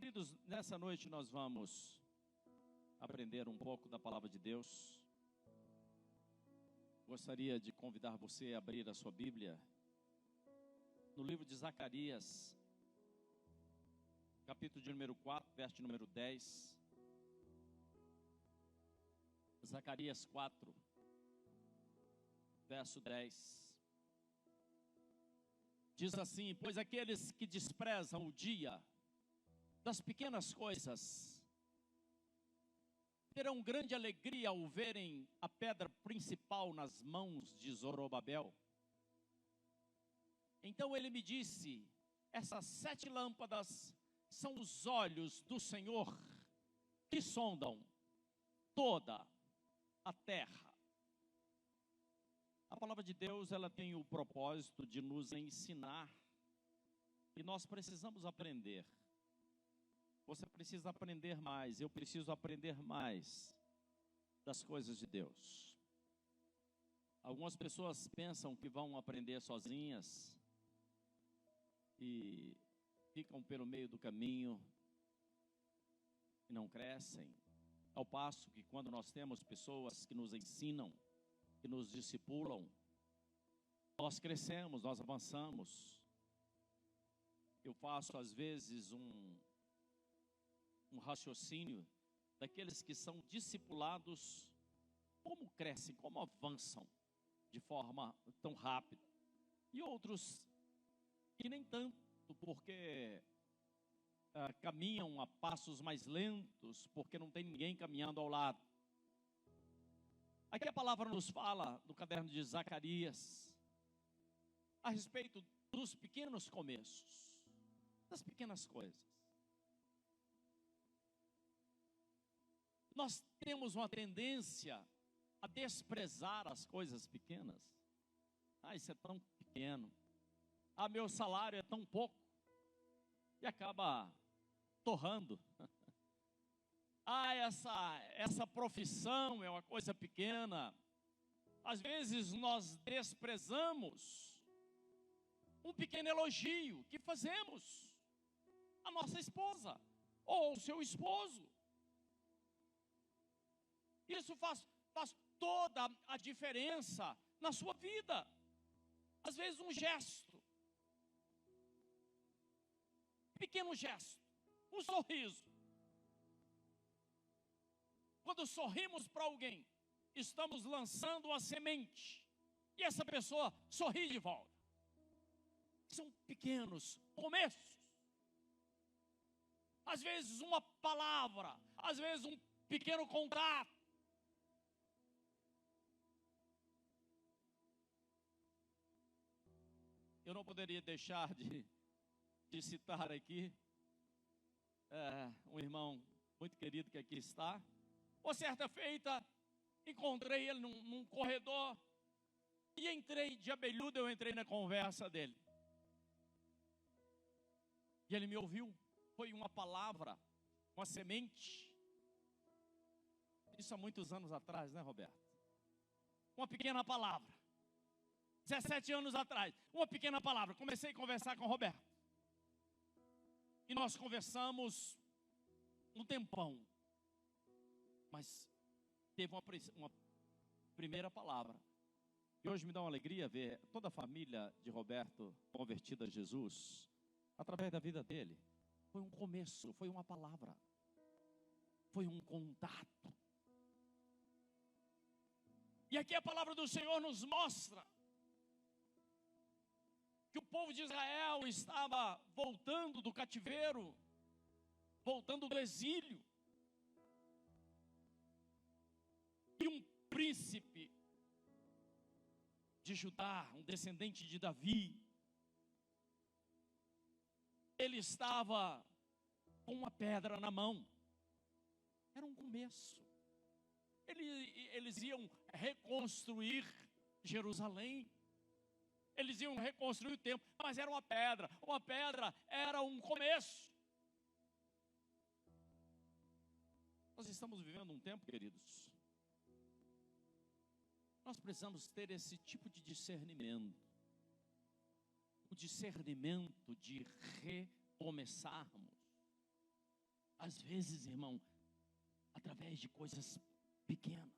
Queridos, nessa noite nós vamos aprender um pouco da palavra de Deus. Gostaria de convidar você a abrir a sua Bíblia no livro de Zacarias, capítulo de número 4, verso de número 10. Zacarias 4, verso 10. Diz assim: pois aqueles que desprezam o dia das pequenas coisas terão grande alegria ao verem a pedra principal nas mãos de Zorobabel. Então ele me disse: essas 7 lâmpadas são os olhos do Senhor que sondam toda a terra. A palavra de Deus, ela tem o propósito de nos ensinar, e nós precisamos aprender. Você precisa aprender mais, eu preciso aprender mais das coisas de Deus. Algumas pessoas pensam que vão aprender sozinhas e ficam pelo meio do caminho e não crescem. Ao passo que quando nós temos pessoas que nos ensinam, que nos discipulam, nós crescemos, nós avançamos. Eu faço às vezes um raciocínio daqueles que são discipulados, como crescem, como avançam de forma tão rápida, e outros que nem tanto, porque caminham a passos mais lentos, porque não tem ninguém caminhando ao lado. Aqui a palavra nos fala, no caderno de Zacarias, a respeito dos pequenos começos, das pequenas coisas. Nós temos uma tendência a desprezar as coisas pequenas. Isso é tão pequeno. Meu salário é tão pouco. E acaba torrando. Essa profissão é uma coisa pequena. Às vezes nós desprezamos um pequeno elogio que fazemos à nossa esposa ou ao seu esposo. Isso faz toda a diferença na sua vida. Às vezes um gesto, pequeno gesto, um sorriso. Quando sorrimos para alguém, estamos lançando uma semente, e essa pessoa sorri de volta. São pequenos começos. Às vezes uma palavra, às vezes um pequeno contato. Eu não poderia deixar de citar aqui um irmão muito querido que aqui está. Uma certa feita, encontrei ele num corredor e entrei de abelhudo, eu entrei na conversa dele. E ele me ouviu. Foi uma palavra, uma semente. Isso há muitos anos atrás, né, Roberto? Uma pequena palavra. 17 anos atrás, uma pequena palavra. Comecei a conversar com o Roberto. E nós conversamos um tempão. Mas teve uma primeira palavra. E hoje me dá uma alegria ver toda a família de Roberto convertida a Jesus, através da vida dele. Foi um começo, foi uma palavra. Foi um contato. E aqui a palavra do Senhor nos mostra que o povo de Israel estava voltando do cativeiro, voltando do exílio. E um príncipe de Judá, um descendente de Davi, ele estava com uma pedra na mão. Era um começo. Eles iam reconstruir Jerusalém. Eles iam reconstruir o templo, mas era uma pedra. Uma pedra era um começo. Nós estamos vivendo um tempo, queridos. Nós precisamos ter esse tipo de discernimento. O discernimento de recomeçarmos. Às vezes, irmão, através de coisas pequenas.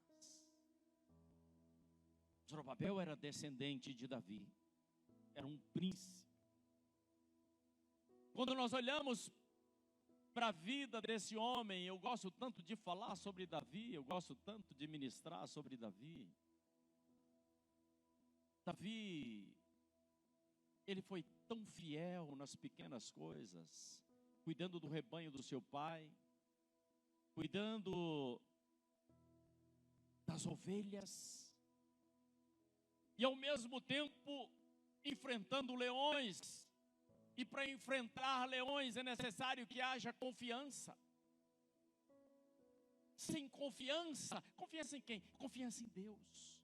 Zorobabel era descendente de Davi, era um príncipe. Quando nós olhamos para a vida desse homem, eu gosto tanto de falar sobre Davi, eu gosto tanto de ministrar sobre Davi. Davi, ele foi tão fiel nas pequenas coisas, cuidando do rebanho do seu pai, cuidando das ovelhas, e ao mesmo tempo enfrentando leões. E para enfrentar leões é necessário que haja confiança. Sem confiança, confiança em quem? Confiança em Deus.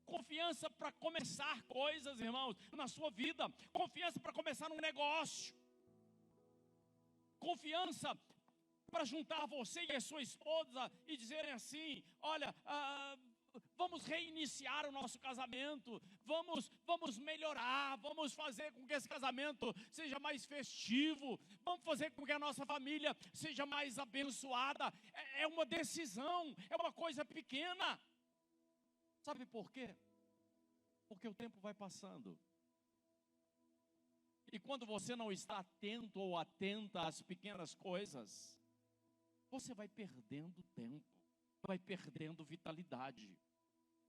Confiança para começar coisas, irmãos, na sua vida. Confiança para começar um negócio. Confiança para juntar você e a sua esposa e dizerem assim: olha, vamos reiniciar o nosso casamento, vamos melhorar, vamos fazer com que esse casamento seja mais festivo, vamos fazer com que a nossa família seja mais abençoada. É uma decisão, é uma coisa pequena. Sabe por quê? Porque o tempo vai passando. E quando você não está atento ou atenta às pequenas coisas, você vai perdendo tempo, vai perdendo vitalidade,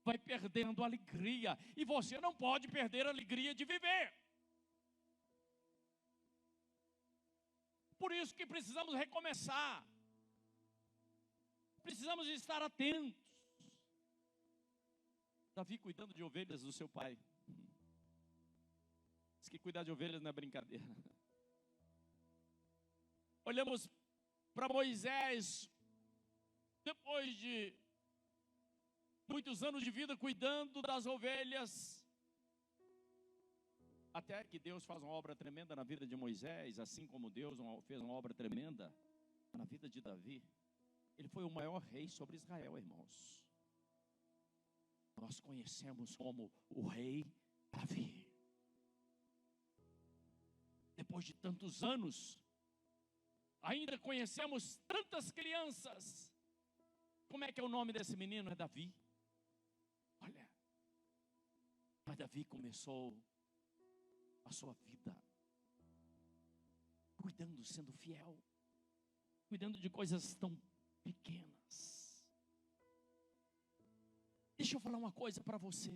vai perdendo alegria. E você não pode perder a alegria de viver. Por isso que precisamos recomeçar. Precisamos estar atentos. Davi cuidando de ovelhas do seu pai. Diz que cuidar de ovelhas não é brincadeira. Olhamos para Moisés, depois de muitos anos de vida cuidando das ovelhas, até que Deus faz uma obra tremenda na vida de Moisés, assim como Deus fez uma obra tremenda na vida de Davi. Ele foi o maior rei sobre Israel, irmãos. Nós conhecemos como o rei Davi. Depois de tantos anos, ainda conhecemos tantas crianças. Como é que é o nome desse menino? É Davi. Olha, mas Davi começou a sua vida cuidando, sendo fiel, cuidando de coisas tão pequenas. Deixa eu falar uma coisa para você.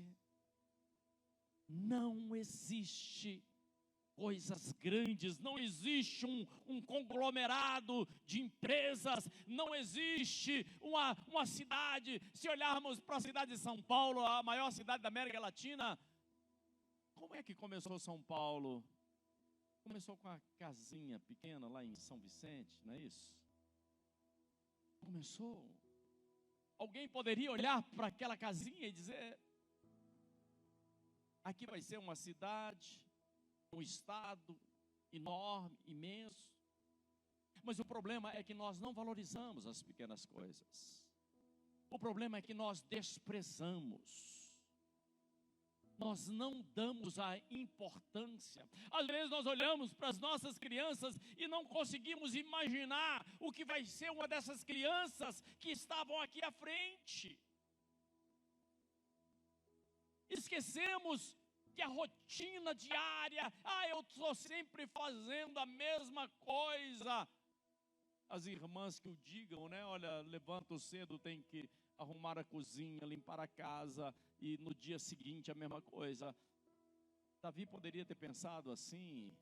Não existe coisas grandes, não existe um conglomerado de empresas, não existe uma cidade. Se olharmos para a cidade de São Paulo, a maior cidade da América Latina, como é que começou São Paulo? Começou com uma casinha pequena lá em São Vicente, não é isso? Começou. Alguém poderia olhar para aquela casinha e dizer: aqui vai ser uma cidade, um estado enorme, imenso. Mas o problema é que nós não valorizamos as pequenas coisas. O problema é que nós desprezamos. Nós não damos a importância. Às vezes nós olhamos para as nossas crianças e não conseguimos imaginar o que vai ser uma dessas crianças que estavam aqui à frente. Esquecemos que a rotina diária, eu estou sempre fazendo a mesma coisa. As irmãs que o digam, né? Olha, levanto cedo, tem que arrumar a cozinha, limpar a casa, e no dia seguinte a mesma coisa. Davi poderia ter pensado assim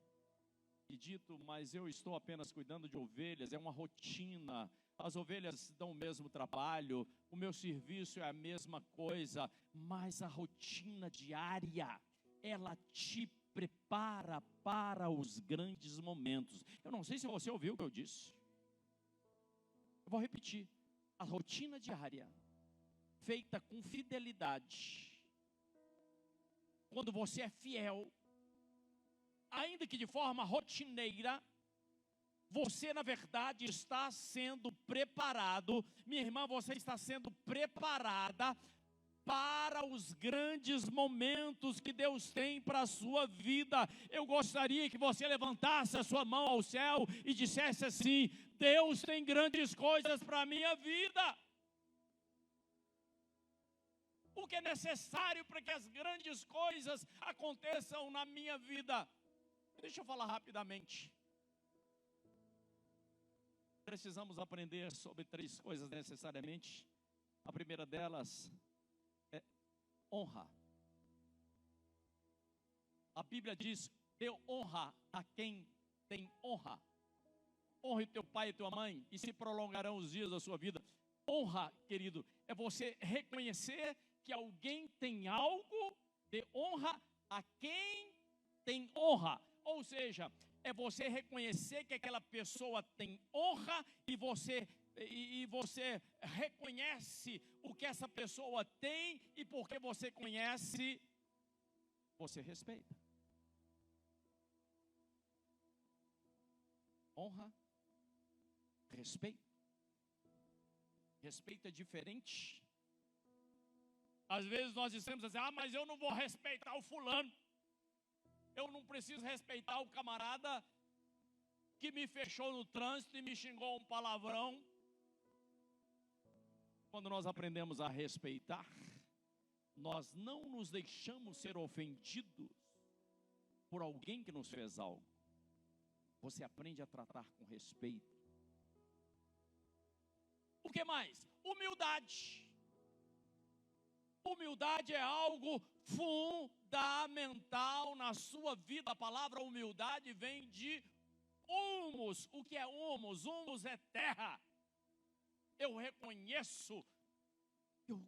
e dito: mas eu estou apenas cuidando de ovelhas, é uma rotina. As ovelhas dão o mesmo trabalho, o meu serviço é a mesma coisa, mas a rotina diária, ela te prepara para os grandes momentos. Eu não sei se você ouviu o que eu disse. Eu vou repetir. A rotina diária, feita com fidelidade, quando você é fiel, ainda que de forma rotineira, você na verdade está sendo preparado. Minha irmã, você está sendo preparada para os grandes momentos que Deus tem para a sua vida. Eu gostaria que você levantasse a sua mão ao céu e dissesse assim: Deus tem grandes coisas para a minha vida. O que é necessário para que as grandes coisas aconteçam na minha vida? Deixa eu falar rapidamente. Precisamos aprender sobre 3 coisas necessariamente. A primeira delas é honra. A Bíblia diz: dê honra a quem tem honra. Honre teu pai e tua mãe, e se prolongarão os dias da sua vida. Honra, querido, é você reconhecer que alguém tem algo. Dê honra a quem tem honra. Ou seja, é você reconhecer que aquela pessoa tem honra e você reconhece o que essa pessoa tem, e porque você conhece, você respeita. Honra, respeito. Respeito é diferente. Às vezes nós dizemos assim: mas eu não vou respeitar o fulano. Eu não preciso respeitar o camarada que me fechou no trânsito e me xingou um palavrão. Quando nós aprendemos a respeitar, nós não nos deixamos ser ofendidos por alguém que nos fez algo. Você aprende a tratar com respeito. O que mais? Humildade. Humildade é algo fundamental na sua vida. A palavra humildade vem de humus. O que é humus? Humus é terra. Eu reconheço, eu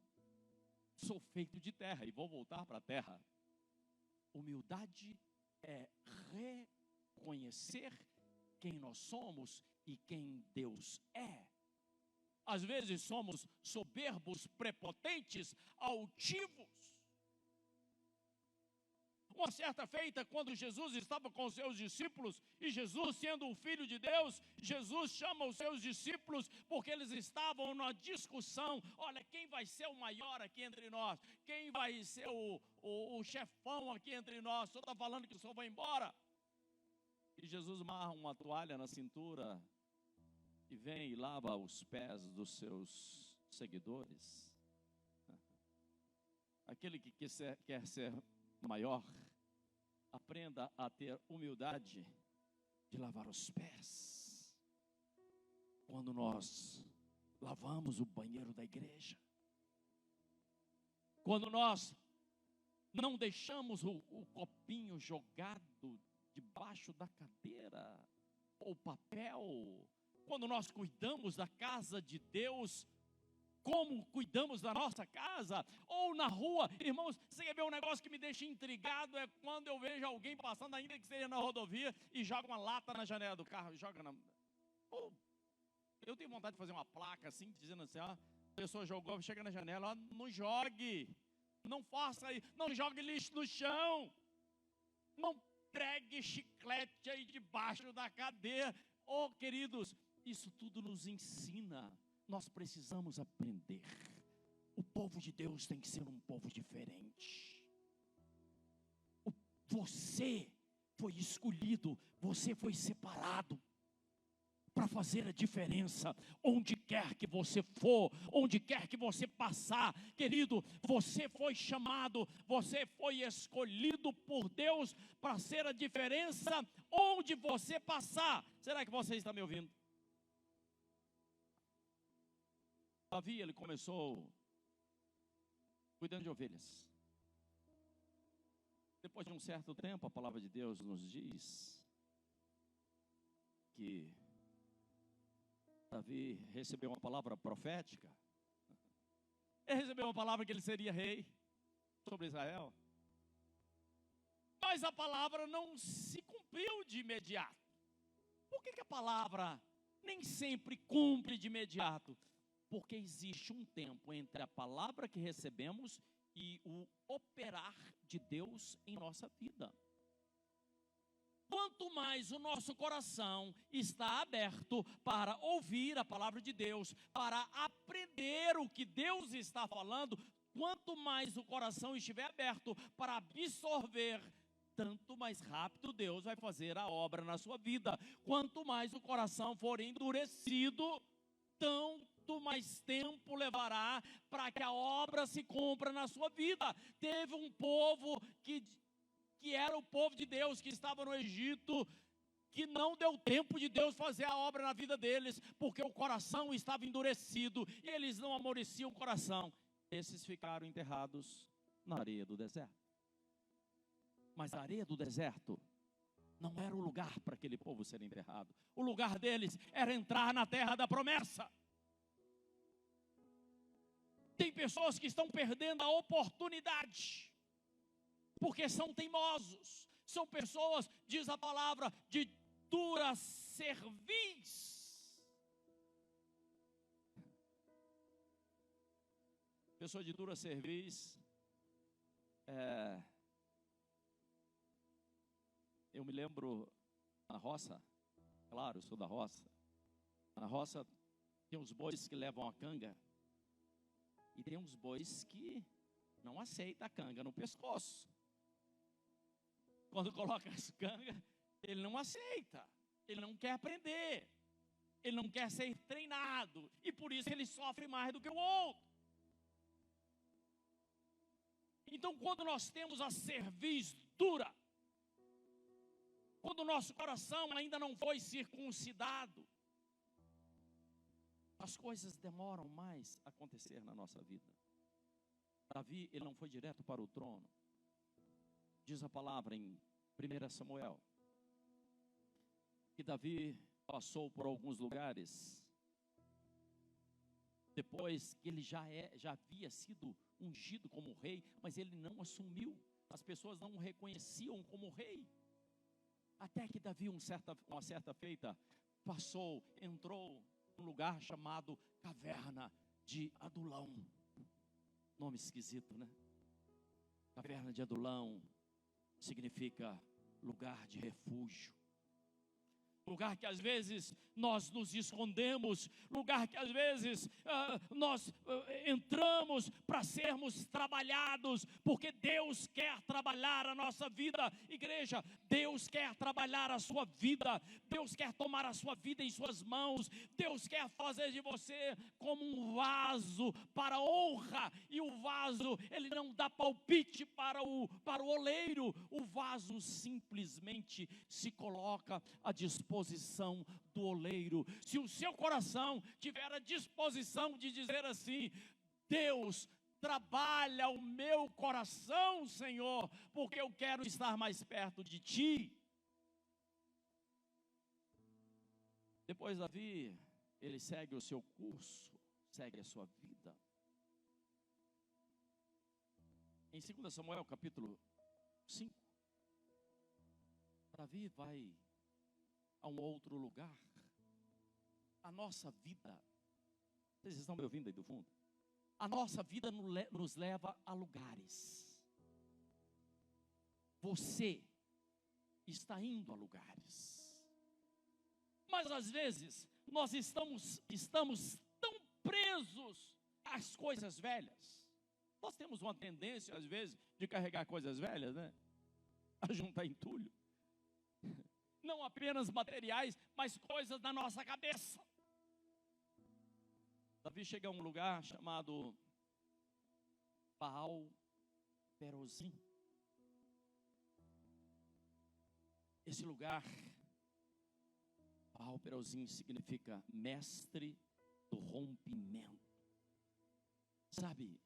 sou feito de terra e vou voltar para a terra. Humildade é reconhecer quem nós somos e quem Deus é. Às vezes somos soberbos, prepotentes, altivos. Uma certa feita, quando Jesus estava com os seus discípulos, e Jesus sendo o Filho de Deus, Jesus chama os seus discípulos, porque eles estavam numa discussão: olha, quem vai ser o maior aqui entre nós? Quem vai ser o chefão aqui entre nós? O senhor está falando que o senhor vai embora? E Jesus amarra uma toalha na cintura e vem e lava os pés dos seus seguidores. Aquele que quer ser maior, aprenda a ter humildade de lavar os pés. Quando nós lavamos o banheiro da igreja, quando nós não deixamos o copinho jogado debaixo da cadeira, ou papel, quando nós cuidamos da casa de Deus, como cuidamos da nossa casa, ou na rua. Irmãos, você quer ver um negócio que me deixa intrigado? É quando eu vejo alguém passando, ainda que seja na rodovia, e joga uma lata na janela do carro, eu tenho vontade de fazer uma placa assim, dizendo assim: a pessoa jogou, chega na janela, não jogue, não faça isso, não jogue lixo no chão, não pregue chiclete aí debaixo da cadeira. Oh, queridos, isso tudo nos ensina. Nós precisamos aprender. O povo de Deus tem que ser um povo diferente. Você foi escolhido, você foi separado para fazer a diferença. Onde quer que você for, onde quer que você passar, querido, você foi chamado, você foi escolhido por Deus para ser a diferença onde você passar. Será que você está me ouvindo? Davi, ele começou cuidando de ovelhas. Depois de um certo tempo, a palavra de Deus nos diz que Davi recebeu uma palavra profética. Ele recebeu uma palavra que ele seria rei sobre Israel. Mas a palavra não se cumpriu de imediato. Por que a palavra nem sempre cumpre de imediato? Porque existe um tempo entre a palavra que recebemos e o operar de Deus em nossa vida. Quanto mais o nosso coração está aberto para ouvir a palavra de Deus, para aprender o que Deus está falando, quanto mais o coração estiver aberto para absorver, tanto mais rápido Deus vai fazer a obra na sua vida. Quanto mais o coração for endurecido, tanto mais tempo levará para que a obra se cumpra na sua vida. Teve um povo que era o povo de Deus, que estava no Egito, que não deu tempo de Deus fazer a obra na vida deles, porque o coração estava endurecido, e eles não amoleciam o coração. Esses ficaram enterrados na areia do deserto. Mas a areia do deserto não era o lugar para aquele povo ser enterrado. O lugar deles era entrar na terra da promessa. Tem pessoas que estão perdendo a oportunidade, porque são teimosos. São pessoas, diz a palavra, de dura cerviz. Pessoa de dura cerviz, eu me lembro na roça, claro, eu sou da roça. Na roça tem uns bois que levam a canga, e tem uns bois que não aceitam a canga no pescoço. Quando coloca as cangas, ele não aceita, ele não quer aprender, ele não quer ser treinado, e por isso ele sofre mais do que o outro. Então, quando nós temos a cerviz dura, quando o nosso coração ainda não foi circuncidado, as coisas demoram mais a acontecer na nossa vida. Davi, ele não foi direto para o trono. Diz a palavra em 1 Samuel, que Davi passou por alguns lugares, depois que ele já havia sido ungido como rei, mas ele não assumiu, as pessoas não o reconheciam como rei, até que Davi, uma certa feita, entrou num lugar chamado Caverna de Adulão. Nome esquisito, né? Caverna de Adulão significa lugar de refúgio. Lugar que às vezes nós nos escondemos, lugar que às vezes nós entramos para sermos trabalhados, porque Deus quer trabalhar a nossa vida. Igreja, Deus quer trabalhar a sua vida, Deus quer tomar a sua vida em suas mãos, Deus quer fazer de você como um vaso para honra, e o vaso, ele não dá palpite para o oleiro, o vaso simplesmente se coloca à disposição do oleiro. Se o seu coração tiver a disposição de dizer assim: Deus, trabalha o meu coração, Senhor, porque eu quero estar mais perto de Ti. Depois Davi, ele segue o seu curso, segue a sua vida. Em 2 Samuel capítulo 5, Davi vai a um outro lugar. A nossa vida, vocês estão me ouvindo aí do fundo? A nossa vida nos leva a lugares. Você está indo a lugares, mas às vezes nós estamos tão presos às coisas velhas. Nós temos uma tendência às vezes de carregar coisas velhas, né? A juntar entulho. Não apenas materiais, mas coisas da nossa cabeça. Davi chega a um lugar chamado Baal Perazim. Esse lugar, Baal Perazim, significa mestre do rompimento. Sabe,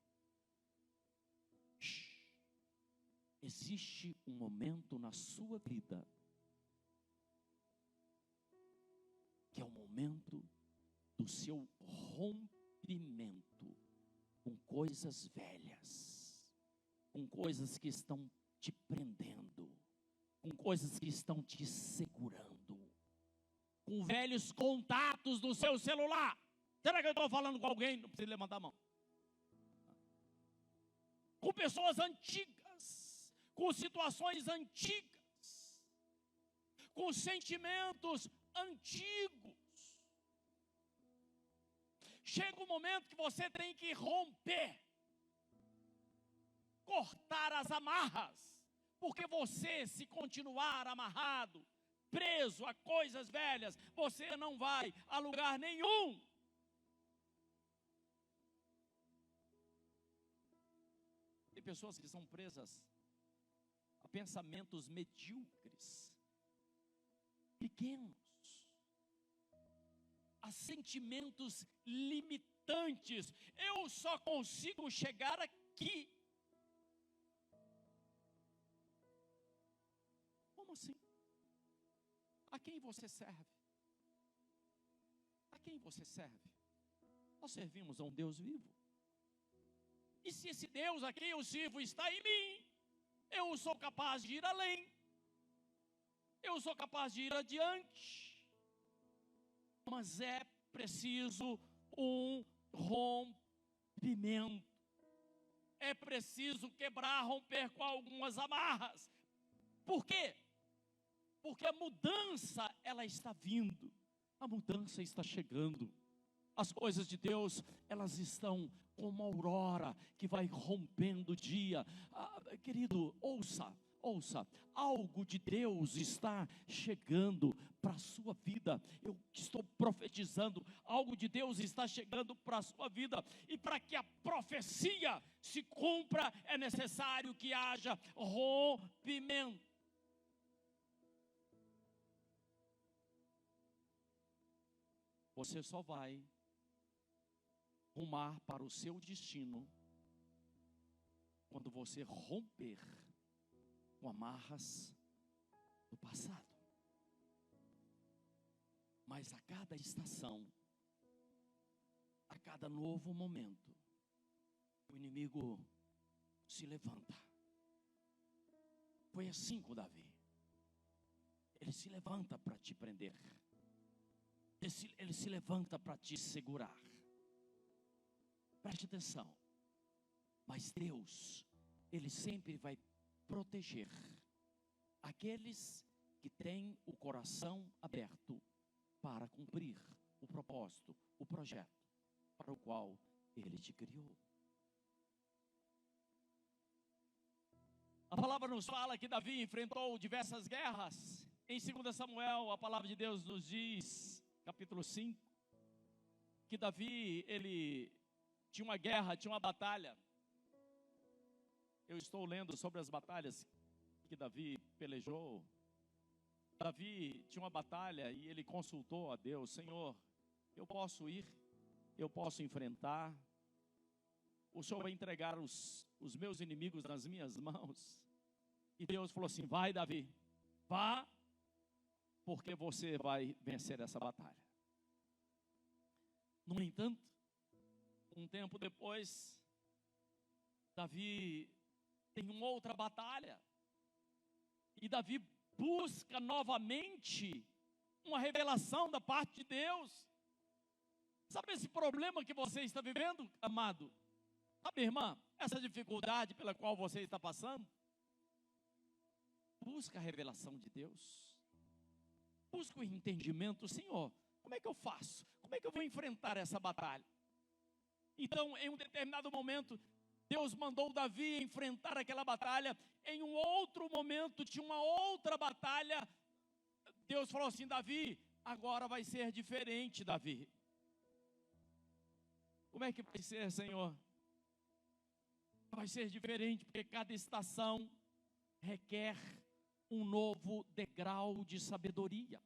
existe um momento na sua vida que é o momento do seu rompimento com coisas velhas, com coisas que estão te prendendo, com coisas que estão te segurando, com velhos contatos do seu celular. Será que eu estou falando com alguém? Não precisa levantar a mão. Com pessoas antigas, com situações antigas, com sentimentos antigos. Chega um momento que você tem que romper. cortar as amarras. Porque você, se continuar amarrado, preso a coisas velhas, você não vai a lugar nenhum. Tem pessoas que são presas a pensamentos medíocres, pequenos, a sentimentos limitantes. Eu só consigo chegar aqui. Como assim? A quem você serve? A quem você serve? Nós servimos a um Deus vivo. E se esse Deus a quem eu sirvo está em mim, eu sou capaz de ir além. Eu sou capaz de ir adiante. Mas é preciso um rompimento. É preciso quebrar, romper com algumas amarras. Por quê? Porque a mudança, ela está vindo. A mudança está chegando. As coisas de Deus, elas estão como a aurora que vai rompendo o dia. Querido, ouça. Algo de Deus está chegando para a sua vida. Eu estou profetizando, algo de Deus está chegando para a sua vida. E para que a profecia se cumpra, é necessário que haja rompimento. Você só vai rumar para o seu destino quando você romper com amarras do passado. Mas a cada estação, a cada novo momento, o inimigo se levanta. Foi assim com Davi. Ele se levanta para te prender. Ele se levanta para te segurar. Preste atenção. Mas Deus, Ele sempre vai proteger aqueles que têm o coração aberto para cumprir o propósito, o projeto para o qual Ele te criou. A palavra nos fala que Davi enfrentou diversas guerras. Em 2 Samuel, a palavra de Deus nos diz, capítulo 5, que Davi, ele tinha uma guerra, tinha uma batalha. Eu estou lendo sobre as batalhas que Davi pelejou. Davi tinha uma batalha e ele consultou a Deus: Senhor, eu posso ir? Eu posso enfrentar? O Senhor vai entregar os meus inimigos nas minhas mãos? E Deus falou assim: vai, Davi, vá, porque você vai vencer essa batalha. No entanto, um tempo depois, Davi tem uma outra batalha. E Davi busca novamente uma revelação da parte de Deus. Sabe esse problema que você está vivendo, amado? Sabe, irmã, essa dificuldade pela qual você está passando? Busca a revelação de Deus. Busca o entendimento. Senhor, como é que eu faço? Como é que eu vou enfrentar essa batalha? Então, em um determinado momento, Deus mandou Davi enfrentar aquela batalha. Em um outro momento, tinha uma outra batalha. Deus falou assim: Davi, agora vai ser diferente, Davi. Como é que vai ser, Senhor? Vai ser diferente, porque cada estação requer um novo degrau de sabedoria.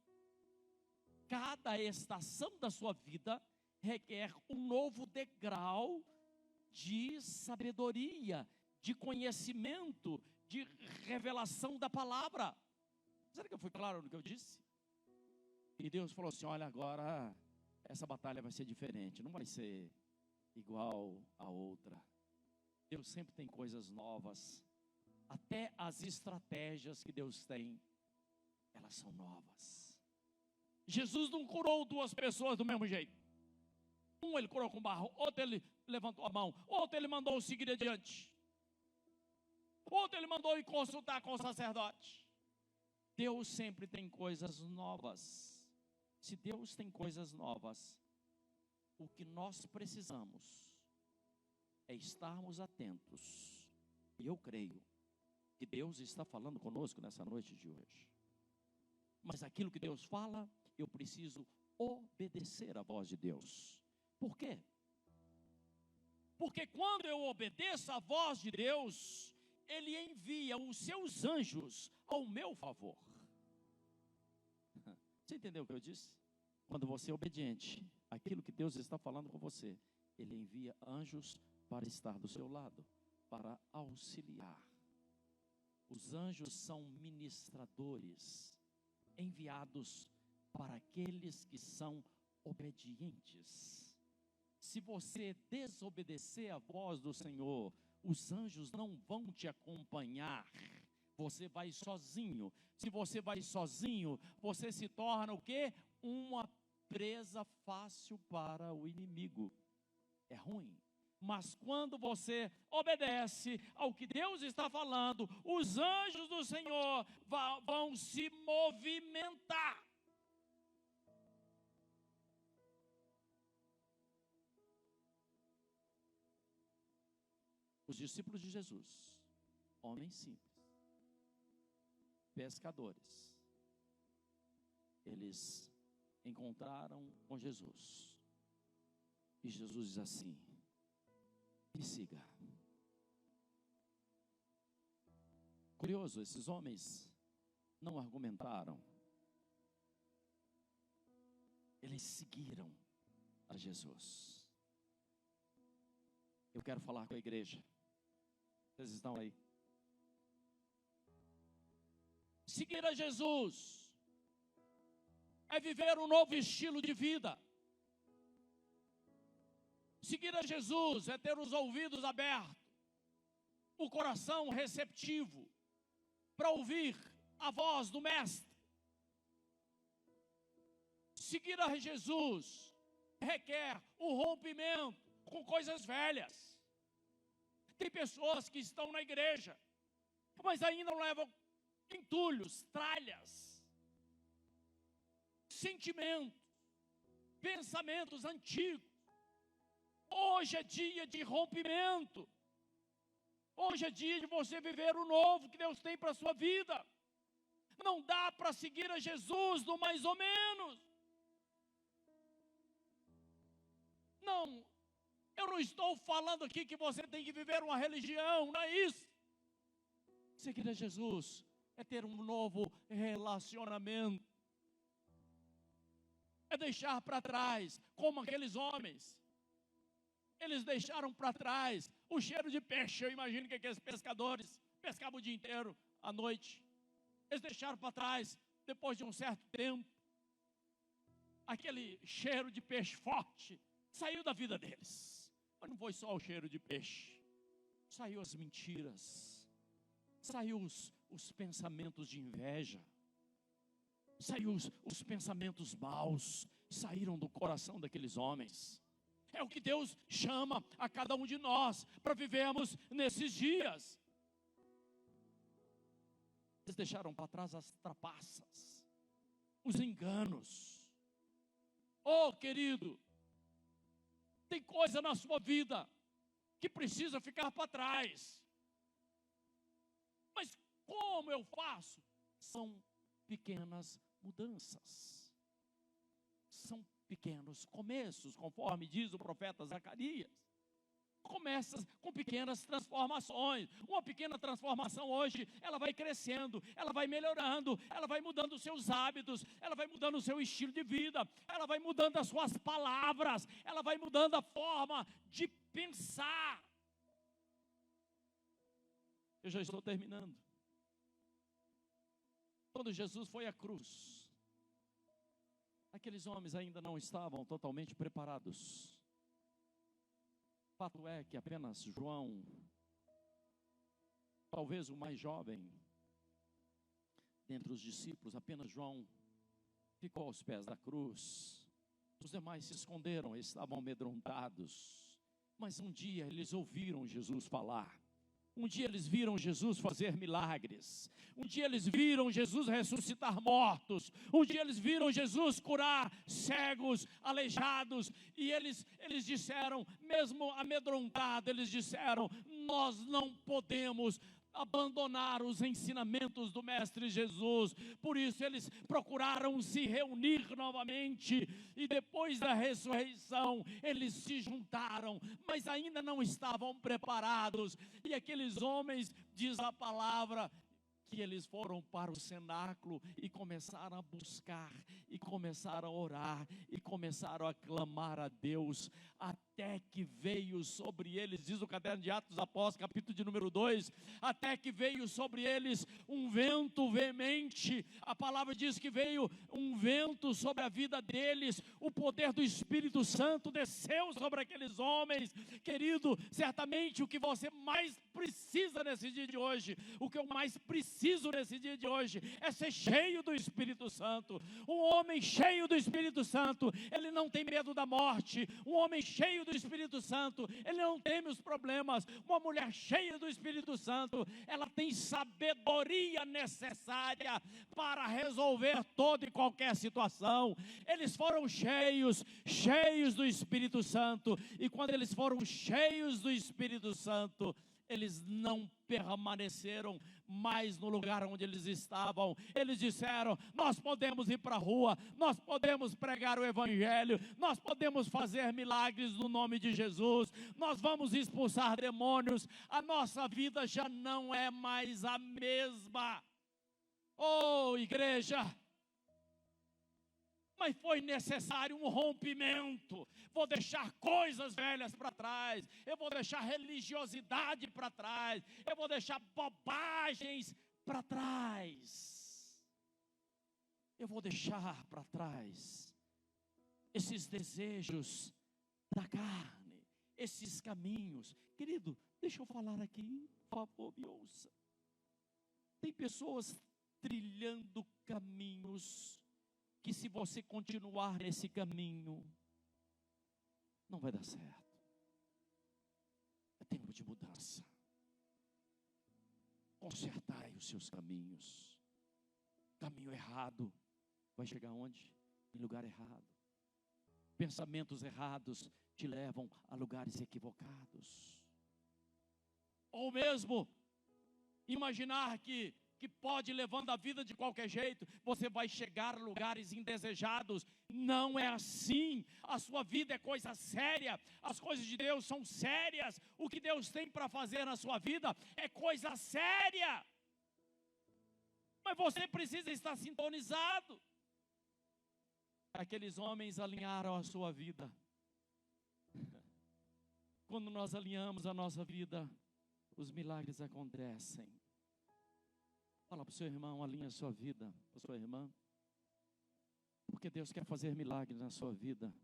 Cada estação da sua vida requer um novo degrau de sabedoria, de conhecimento, de revelação da palavra. Será que eu fui claro no que eu disse? E Deus falou assim: olha, agora essa batalha vai ser diferente, não vai ser igual a outra. Deus sempre tem coisas novas. Até as estratégias que Deus tem, elas são novas. Jesus não curou duas pessoas do mesmo jeito. Um ele curou com barro, outro ele levantou a mão, outro ele mandou seguir adiante, outro ele mandou ir consultar com o sacerdote. Deus sempre tem coisas novas. Se Deus tem coisas novas, o que nós precisamos é estarmos atentos E eu creio que Deus está falando conosco nessa noite de hoje. Mas aquilo que Deus fala, eu preciso obedecer à voz de Deus. Por quê? Porque quando eu obedeço à voz de Deus, Ele envia os seus anjos ao meu favor. Você entendeu o que eu disse? Quando você é obediente àquilo que Deus está falando com você, Ele envia anjos para estar do seu lado, para auxiliar. Os anjos são ministradores, enviados para aqueles que são obedientes. Se você desobedecer à voz do Senhor, os anjos não vão te acompanhar. Você vai sozinho. Se você vai sozinho, você se torna o quê? Uma presa fácil para o inimigo. É ruim. Mas quando você obedece ao que Deus está falando, os anjos do Senhor vão se movimentar. Os discípulos de Jesus, homens simples, pescadores, eles encontraram com Jesus. E Jesus diz assim: me siga. Curioso, esses homens não argumentaram. Eles seguiram a Jesus. Eu quero falar com a igreja. Vocês estão aí? Seguir a Jesus é viver um novo estilo de vida. Seguir a Jesus é ter os ouvidos abertos, o coração receptivo, para ouvir a voz do Mestre. Seguir a Jesus requer o rompimento com coisas velhas. Tem pessoas que estão na igreja, mas ainda levam entulhos, tralhas, sentimentos, pensamentos antigos. Hoje é dia de rompimento. Hoje é dia de você viver o novo que Deus tem para a sua vida. Não dá para seguir a Jesus do mais ou menos. Não, eu não estou falando aqui que você tem que viver uma religião, não é isso. Seguir a Jesus é ter um novo relacionamento. É deixar para trás, como aqueles homens. Eles deixaram para trás o cheiro de peixe. Eu imagino que aqueles pescadores pescavam o dia inteiro, à noite. Eles deixaram para trás, depois de um certo tempo, aquele cheiro de peixe forte saiu da vida deles. Mas não foi só o cheiro de peixe. Saiu as mentiras. Saiu os pensamentos de inveja. Saiu os pensamentos maus. Saíram do coração daqueles homens. É o que Deus chama a cada um de nós para vivermos nesses dias. Eles deixaram para trás as trapaças, os enganos. Oh, querido, tem coisa na sua vida que precisa ficar para trás. Mas como eu faço? São pequenas mudanças. São pequenos começos, conforme diz o profeta Zacarias. Começa com pequenas transformações. Uma pequena transformação hoje, ela vai crescendo, ela vai melhorando, ela vai mudando os seus hábitos, ela vai mudando o seu estilo de vida, ela vai mudando as suas palavras, ela vai mudando a forma de pensar. Eu já estou terminando. Quando Jesus foi à cruz, aqueles homens ainda não estavam totalmente preparados. Fato é que apenas João, talvez o mais jovem dentre os discípulos, apenas João ficou aos pés da cruz. Os demais se esconderam, estavam amedrontados. Mas um dia eles ouviram Jesus falar. Um dia eles viram Jesus fazer milagres. Um dia eles viram Jesus ressuscitar mortos. Um dia eles viram Jesus curar cegos, aleijados. E eles disseram, mesmo amedrontados, eles disseram: nós não podemos abandonar os ensinamentos do Mestre Jesus. Por isso eles procuraram se reunir novamente, e depois da ressurreição eles se juntaram, mas ainda não estavam preparados. E aqueles homens, diz a palavra, que eles foram para o cenáculo e começaram a buscar, e começaram a orar, e começaram a clamar a Deus, até que veio sobre eles, diz o caderno de Atos dos Apóstolos, capítulo de número 2, até que veio sobre eles um vento veemente. A palavra diz que veio um vento sobre a vida deles, o poder do Espírito Santo desceu sobre aqueles homens. Querido, certamente o que você mais precisa nesse dia de hoje, o que eu mais preciso nesse dia de hoje, é ser cheio do Espírito Santo. Um homem cheio do Espírito Santo, ele não tem medo da morte. Um homem cheio do Espírito Santo, ele não teme os problemas. Uma mulher cheia do Espírito Santo, ela tem sabedoria necessária para resolver toda e qualquer situação. Eles foram cheios do Espírito Santo, e quando eles foram cheios do Espírito Santo, eles não permaneceram mais no lugar onde eles estavam. Eles disseram: nós podemos ir para a rua, nós podemos pregar o Evangelho, nós podemos fazer milagres no nome de Jesus, nós vamos expulsar demônios. A nossa vida já não é mais a mesma. Oh, igreja! Mas foi necessário um rompimento. Vou deixar coisas velhas para trás. Eu vou deixar religiosidade para trás. Eu vou deixar bobagens para trás. Eu vou deixar para trás esses desejos da carne, esses caminhos. Querido, deixa eu falar aqui, por favor, me ouça. Tem pessoas trilhando caminhos que, se você continuar nesse caminho, não vai dar certo. É tempo de mudança. Consertai os seus caminhos. Caminho errado vai chegar onde? Em lugar errado. Pensamentos errados te levam a lugares equivocados. Ou mesmo imaginar que pode, levando a vida de qualquer jeito, você vai chegar a lugares indesejados. Não é assim. A sua vida é coisa séria. As coisas de Deus são sérias. O que Deus tem para fazer na sua vida é coisa séria. Mas você precisa estar sintonizado. Aqueles homens alinharam a sua vida. Quando nós alinhamos a nossa vida, os milagres acontecem. Fala para o seu irmão: alinha a sua vida, para a sua irmã, porque Deus quer fazer milagres na sua vida.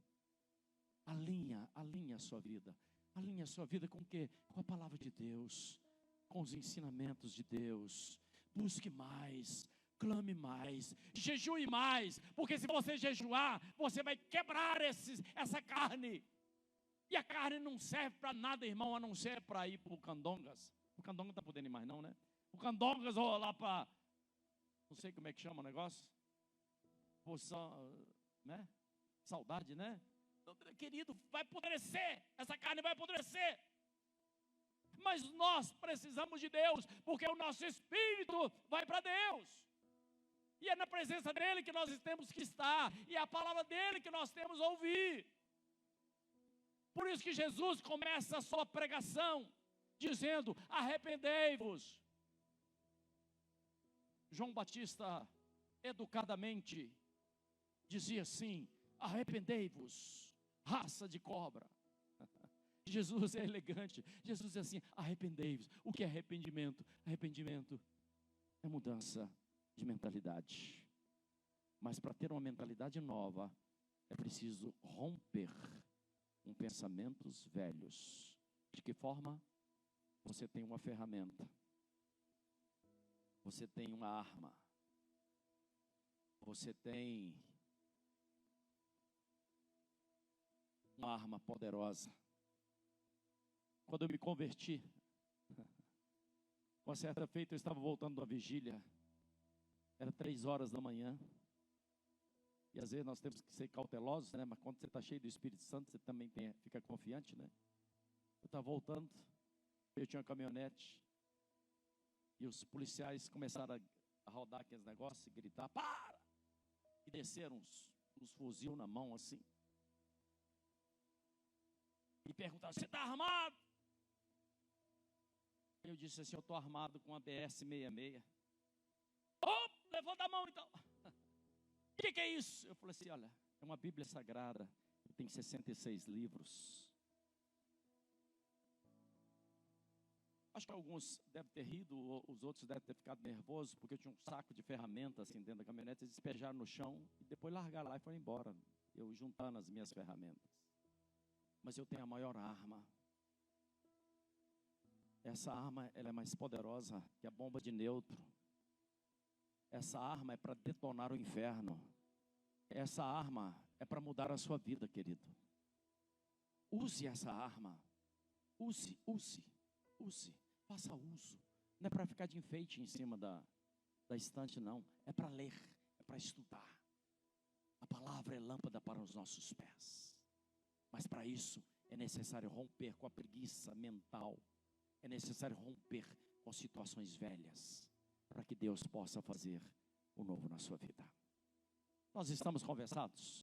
Alinha a sua vida. Alinha a sua vida com o quê? Com a palavra de Deus, com os ensinamentos de Deus. Busque mais, clame mais, jejue mais, porque se você jejuar, você vai quebrar essa carne. E a carne não serve para nada, irmão, a não ser para ir para o Candongas. O Candonga não está podendo ir mais não, né? O Candongas, ou lá para, não sei como é que chama o negócio, posição, né? Saudade, né? Querido, vai apodrecer, essa carne vai apodrecer. Mas nós precisamos de Deus, porque o nosso espírito vai para Deus. E é na presença dEle que nós temos que estar, e é a palavra dEle que nós temos a ouvir. Por isso que Jesus começa a sua pregação dizendo: arrependei-vos. João Batista, educadamente, dizia assim: arrependei-vos, raça de cobra. Jesus é elegante. Jesus é assim: arrependei-vos. O que é arrependimento? Arrependimento é mudança de mentalidade. Mas para ter uma mentalidade nova, é preciso romper com pensamentos velhos. De que forma? Você tem uma ferramenta. Você tem uma arma. Você tem uma arma poderosa. Quando eu me converti, Uma certa feita eu estava voltando da vigília, era 3 horas da manhã, e às vezes nós temos que ser cautelosos, né? Mas quando você está cheio do Espírito Santo, você também fica confiante, né? Eu estava voltando, eu tinha uma caminhonete, e os policiais começaram a rodar aqueles negócios, e gritar, para! E desceram uns fuzil na mão assim, e perguntaram, você está armado? Eu disse assim, eu estou armado com uma BS-66. Oh, levanta a mão então. O que é isso? Eu falei assim, olha, é uma Bíblia Sagrada, tem 66 livros. Acho que alguns devem ter rido, os outros devem ter ficado nervosos, porque eu tinha um saco de ferramentas assim dentro da caminhonete, eles despejaram no chão e depois largaram lá e foram embora, eu juntando as minhas ferramentas. Mas eu tenho a maior arma. Essa arma, ela é mais poderosa que a bomba de neutro. Essa arma é para detonar o inferno. Essa arma é para mudar a sua vida, querido. Use essa arma. Use. Faça uso. Não é para ficar de enfeite em cima da estante, não. É para ler, é para estudar. A palavra é lâmpada para os nossos pés. Mas para isso é necessário romper com a preguiça mental. É necessário romper com situações velhas, para que Deus possa fazer o novo na sua vida. Nós estamos conversados?